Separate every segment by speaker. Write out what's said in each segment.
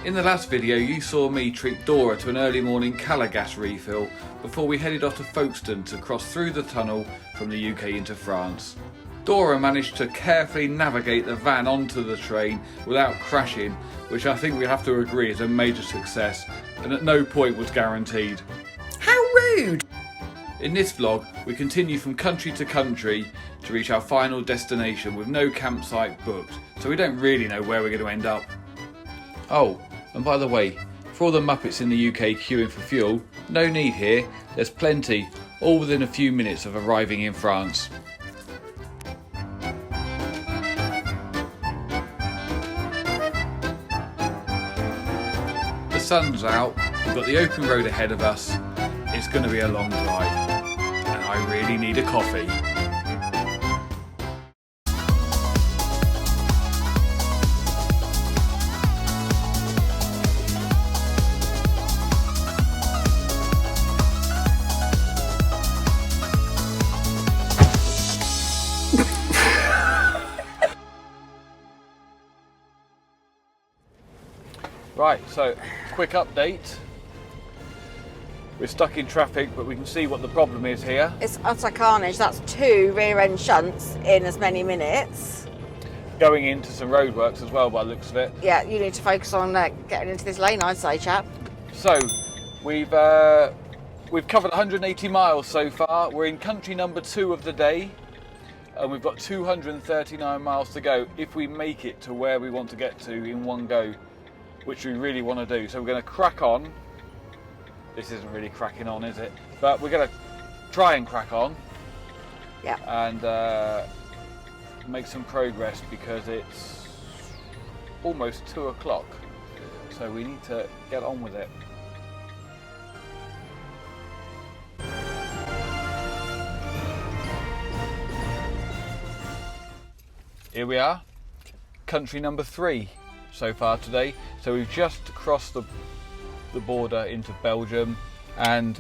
Speaker 1: In the last video you saw me treat Dora to an early morning Calais gas refill before we headed off to Folkestone to cross through the tunnel from the UK into France. Dora managed to carefully navigate the van onto the train without crashing, which I think we have to agree is a major success and at no point was guaranteed.
Speaker 2: How rude!
Speaker 1: In this vlog we continue from country to country to reach our final destination with no campsite booked, so we don't really know where we're going to end up. Oh, and by the way, for all the Muppets in the UK queuing for fuel, no need here, there's plenty, all within a few minutes of arriving in France. The sun's out, we've got the open road ahead of us, it's going to be a long drive, and I really need a coffee. Right, so quick update. We're stuck in traffic, but we can see what the problem is here.
Speaker 2: It's utter carnage. That's 2 rear end shunts in as many minutes.
Speaker 1: Going into some roadworks as well by the looks of it.
Speaker 2: Yeah, you need to focus on getting into this lane, I'd say, chap.
Speaker 1: So, we've covered 180 miles so far. We're in country number 2 of the day. And we've got 239 miles to go if we make it to where we want to get to in one go, which we really want to do. So we're going to crack on. This isn't really cracking on, is it? But we're going to try and crack on.
Speaker 2: Yeah.
Speaker 1: And make some progress because it's almost 2 o'clock. So we need to get on with it. Here we are, country number 3 so far today. So we've just crossed the border into Belgium and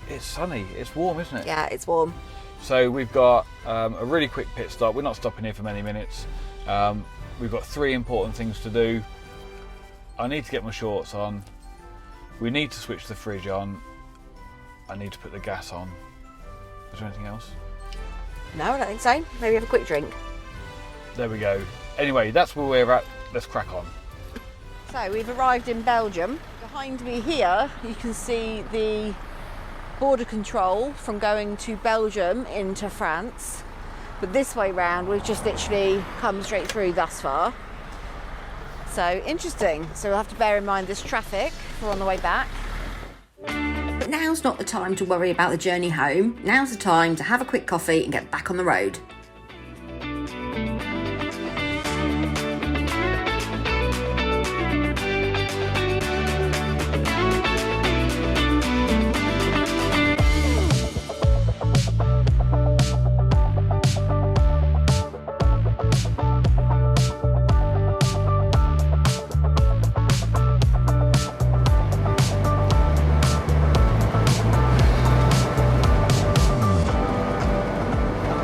Speaker 1: it's sunny, it's warm, isn't it?
Speaker 2: Yeah, it's warm.
Speaker 1: So we've got a really quick pit stop. We're not stopping here for many minutes. We've got 3 important things to do. I need to get my shorts on. We need to switch the fridge on. I need to put the gas on. Is there anything else?
Speaker 2: No, I don't think so. Maybe have a quick drink.
Speaker 1: There we go. Anyway, that's where we're at. Let's crack on.
Speaker 2: So we've arrived in Belgium. Behind me here you can see the border control from going to Belgium into France. But this way round we've just literally come straight through thus far. So interesting. So we'll have to bear in mind this traffic if we're on the way back.
Speaker 3: But now's not the time to worry about the journey home. Now's the time to have a quick coffee and get back on the road.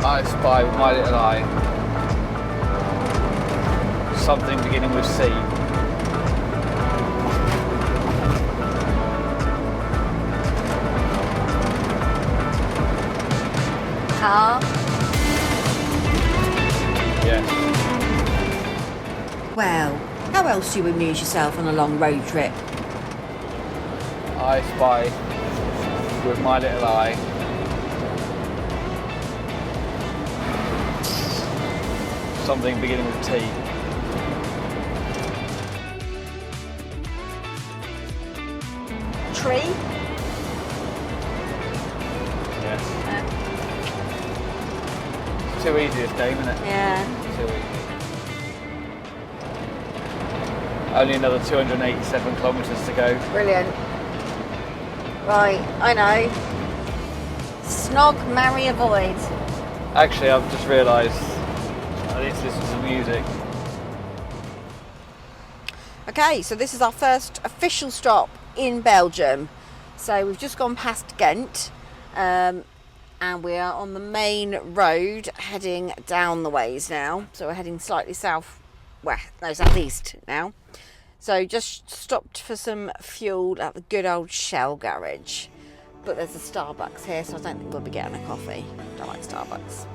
Speaker 1: I spy with my little eye something beginning with C.
Speaker 2: Car.
Speaker 1: Yes.
Speaker 3: Well, how else do you amuse yourself on a long road trip?
Speaker 1: I spy with my little eye something beginning with T.
Speaker 2: Tree.
Speaker 1: Yes. Too easy this game, isn't it?
Speaker 2: Yeah.
Speaker 1: Too easy. Only another 287 kilometres to go.
Speaker 2: Brilliant. Right, I know. Snog, marry, avoid.
Speaker 1: Actually, I've just realised I need to listen to some music.
Speaker 2: Okay, so this is our first official stop in Belgium. So we've just gone past Ghent, and we are on the main road heading down the ways now. So we're heading slightly southeast now. So just stopped for some fuel at the good old Shell garage. But there's a Starbucks here, so I don't think we'll be getting a coffee. Don't like Starbucks.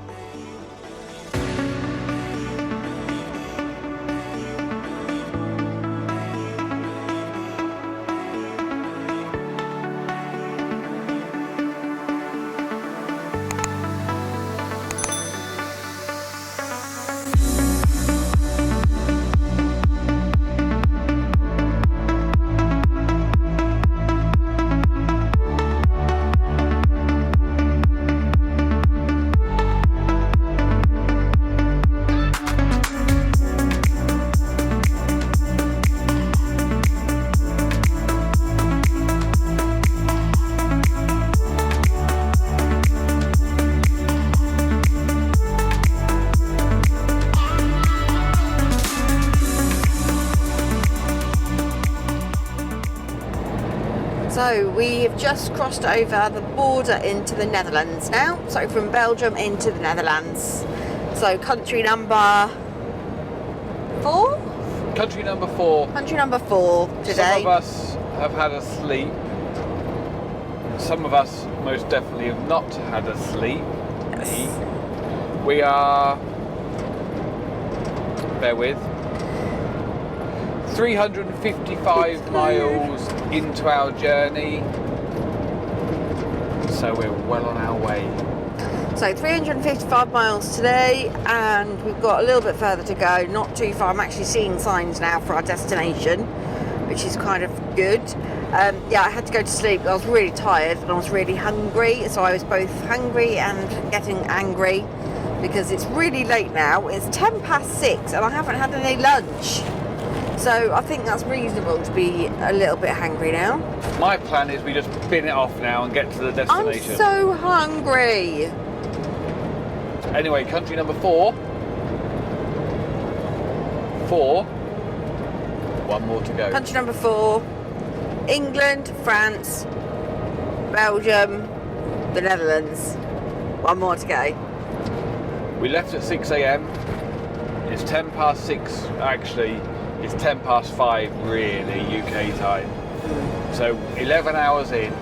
Speaker 2: So we've just crossed over the border into the Netherlands now. So from Belgium into the Netherlands. So country number 4?
Speaker 1: Country number 4.
Speaker 2: Country number 4 today.
Speaker 1: Some of us have had a sleep. Some of us most definitely have not had a sleep.
Speaker 2: Yes.
Speaker 1: We are, bear with, 355 miles into our journey, so we're well on our way.
Speaker 2: So 355 miles today, and we've got a little bit further to go, not too far. I'm actually seeing signs now for our destination, which is kind of good. Yeah, I had to go to sleep. I was really tired and I was really hungry, so I was both hungry and getting angry because it's really late now. It's 10 past 6 and I haven't had any lunch. So I think that's reasonable to be a little bit hungry now.
Speaker 1: My plan is we just bin it off now and get to the destination.
Speaker 2: I'm so hungry.
Speaker 1: Anyway, country number 4. 4. One more to go.
Speaker 2: Country number 4. England, France, Belgium, the Netherlands. One more to go.
Speaker 1: We left at 6 a.m. It's 10 past 6 actually. It's 10 past 5 really, UK time. So 11 hours in,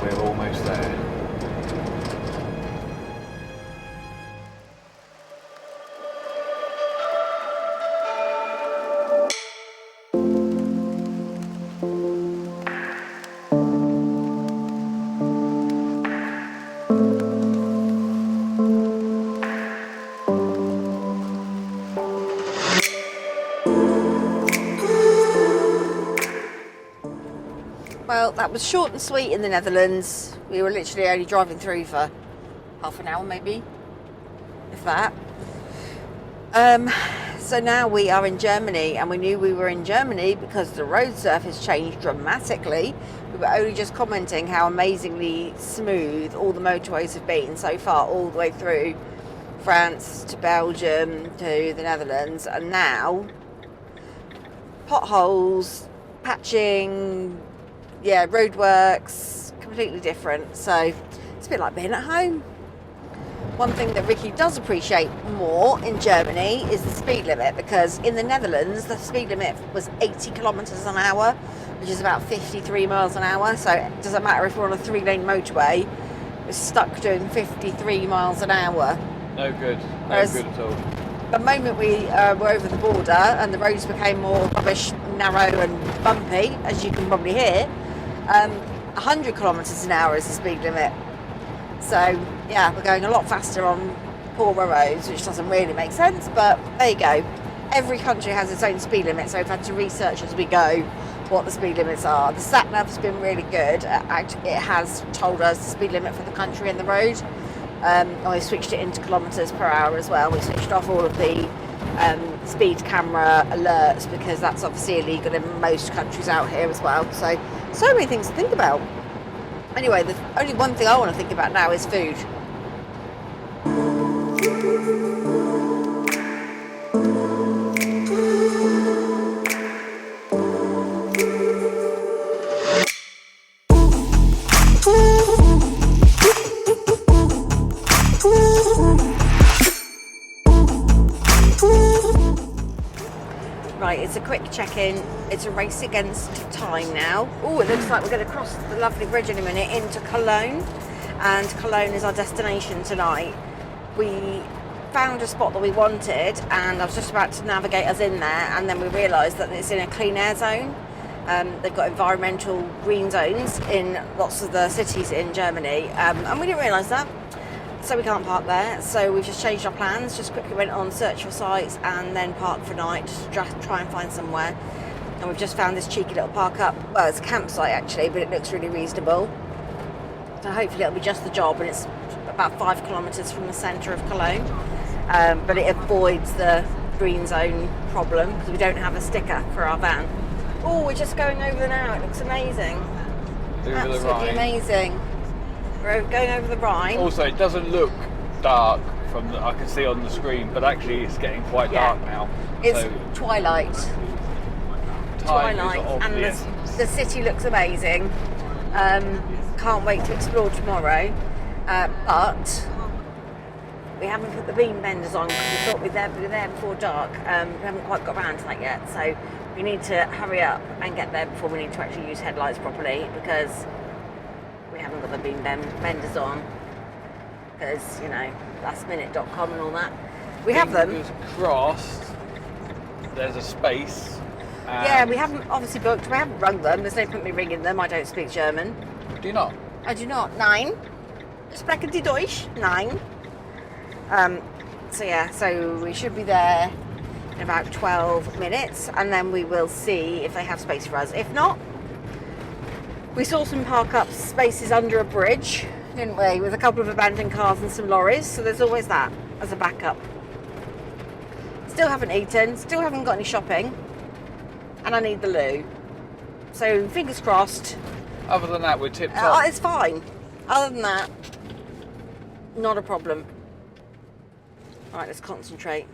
Speaker 1: we're almost there.
Speaker 2: Well, that was short and sweet in the Netherlands. We were literally only driving through for half an hour maybe, if that. So now we are in Germany, and we knew we were in Germany because the road surface changed dramatically. We were only just commenting how amazingly smooth all the motorways have been so far, all the way through France to Belgium to the Netherlands, and now potholes, patching, yeah, roadworks, completely different. So it's a bit like being at home. One thing that Ricky does appreciate more in Germany is the speed limit, because in the Netherlands the speed limit was 80 kilometres an hour, which is about 53 miles an hour. So it doesn't matter if we're on a 3-lane motorway, we're stuck doing 53 miles an hour.
Speaker 1: No good. No
Speaker 2: Whereas
Speaker 1: good at all.
Speaker 2: the moment we were over the border and the roads became more rubbish, narrow and bumpy, as you can probably hear, 100 kilometres an hour is the speed limit. So yeah, we're going a lot faster on poorer roads, which doesn't really make sense, but there you go. Every country has its own speed limit, so we've had to research as we go what the speed limits are. The sat nav's been really good. It has told us the speed limit for the country and the road. And we switched it into kilometres per hour as well. We switched off all of the speed camera alerts, because that's obviously illegal in most countries out here as well. So many things to think about. Anyway, the only one thing I want to think about now is food. Right, it's a quick check-in. It's a race against time now. Oh, it looks like we're going to cross the lovely bridge in a minute into Cologne. And Cologne is our destination tonight. We found a spot that we wanted, and I was just about to navigate us in there, and then we realised that it's in a clean air zone. They've got environmental green zones in lots of the cities in Germany, and we didn't realise that. So we can't park there, so we've just changed our plans, just quickly went on search for sites and then parked for night, just try and find somewhere. And we've just found this cheeky little park up. Well, it's a campsite actually, but it looks really reasonable. So hopefully it'll be just the job, and it's about 5 kilometres from the centre of Cologne. But it avoids the green zone problem because we don't have a sticker for our van. Oh, we're just going over there now, it looks amazing. Absolutely amazing. We're going over the Rhine.
Speaker 1: Also, it doesn't look dark from I can see on the screen, but actually it's getting quite dark now.
Speaker 2: It's
Speaker 1: so
Speaker 2: twilight. And the city looks amazing. Can't wait to explore tomorrow. But we haven't put the beam benders on because we thought we'd be there before dark. We haven't quite got around to that yet, so we need to hurry up and get there before we need to actually use headlights properly, because we haven't got the beam benders on, because, you know, lastminute.com and all that. We have them.
Speaker 1: Fingers crossed there's a space.
Speaker 2: Yeah, we haven't obviously booked. We haven't rung them. There's no point me ringing them. I don't speak German.
Speaker 1: Do you not?
Speaker 2: I do not. Nein. Sprechen Sie Deutsch? Nein. So yeah, so we should be there in about 12 minutes, and then we will see if they have space for us. If not, we saw some park-up spaces under a bridge, didn't we, with a couple of abandoned cars and some lorries, so there's always that as a backup. Still haven't eaten, still haven't got any shopping, and I need the loo. So fingers crossed.
Speaker 1: Other than that, we're tip-top.
Speaker 2: It's fine. Other than that, not a problem. Right, let's concentrate.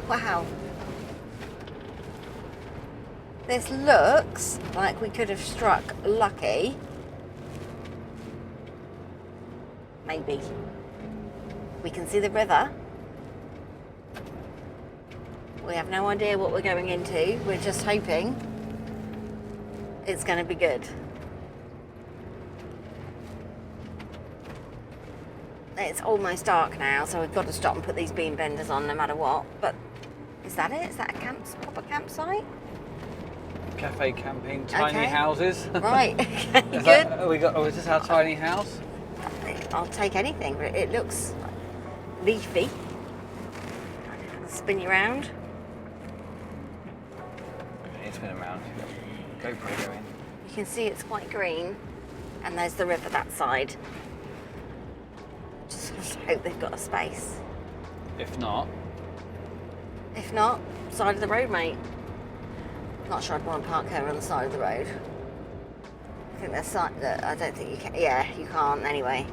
Speaker 2: Wow. This looks like we could have struck lucky. Maybe. We can see the river. We have no idea what we're going into. We're just hoping it's going to be good. It's almost dark now, so we've got to stop and put these beam benders on no matter what. But is that it? Is that a proper campsite?
Speaker 1: Cafe camping, tiny houses.
Speaker 2: Right. Good.
Speaker 1: Is this our tiny house?
Speaker 2: I'll take anything, but it looks leafy. I'll spin you around.
Speaker 1: It's been around. GoPro going.
Speaker 2: You can see it's quite green, and there's the river that side. Just hope they've got a space.
Speaker 1: If not,
Speaker 2: side of the road, mate. Not sure I'd want to park her on the side of the road. I think there's I don't think you can. Yeah, you can't anyway.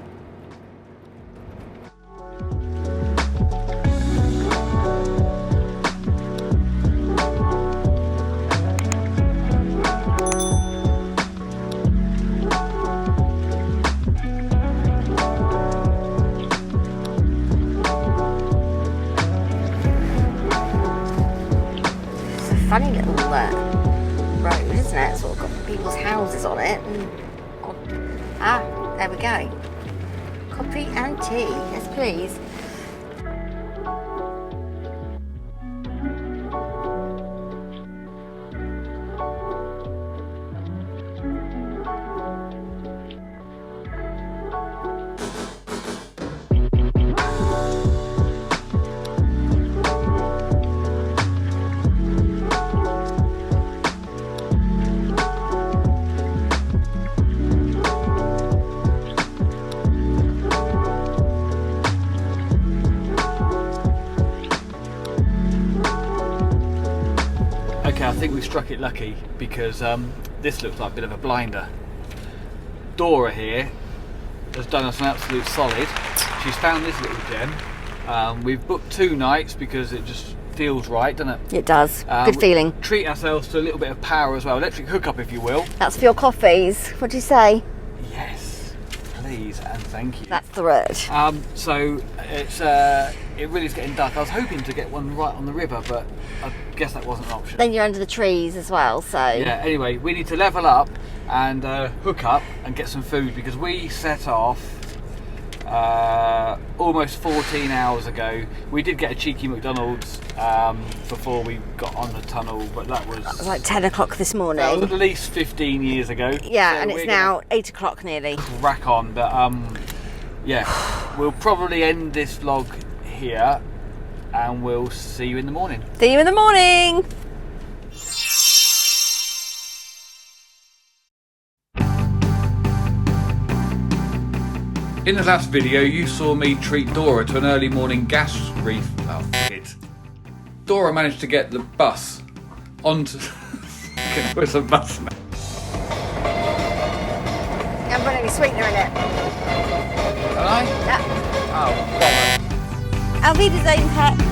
Speaker 2: Funny little road, isn't it? Sort of got people's houses on it. There we go. Coffee and tea, yes please.
Speaker 1: I think we struck it lucky because this looks like a bit of a blinder. Dora here has done us an absolute solid. She's found this little gem. We've booked 2 nights because it just feels right, doesn't it?
Speaker 2: It does. Good feeling.
Speaker 1: Treat ourselves to a little bit of power as well. Electric hookup, if you will.
Speaker 2: That's for your coffees. What do you say?
Speaker 1: Yes, please and thank you.
Speaker 2: That's the word.
Speaker 1: So it's it really is getting dark. I was hoping to get one right on the river, but I guess that wasn't an option.
Speaker 2: Then you're under the trees as well, so...
Speaker 1: Yeah, anyway, we need to level up and hook up and get some food because we set off almost 14 hours ago. We did get a cheeky McDonald's before we got on the tunnel, but that was
Speaker 2: like 10 o'clock this morning.
Speaker 1: That was at least 15 years ago.
Speaker 2: Yeah,
Speaker 1: so
Speaker 2: and it's now 8 o'clock nearly.
Speaker 1: Crack on, but yeah, we'll probably end this vlog here and we'll see you in the morning.
Speaker 2: See you in the morning!
Speaker 1: In the last video, you saw me treat Dora to an early morning gas reef. Oh, shit. Dora managed to get the bus onto... Where's the bus now?
Speaker 2: I'm putting a sweetener in it.
Speaker 1: Can I?
Speaker 2: Yeah.
Speaker 1: Oh, bother.
Speaker 2: Auf Wiedersehen, Pet.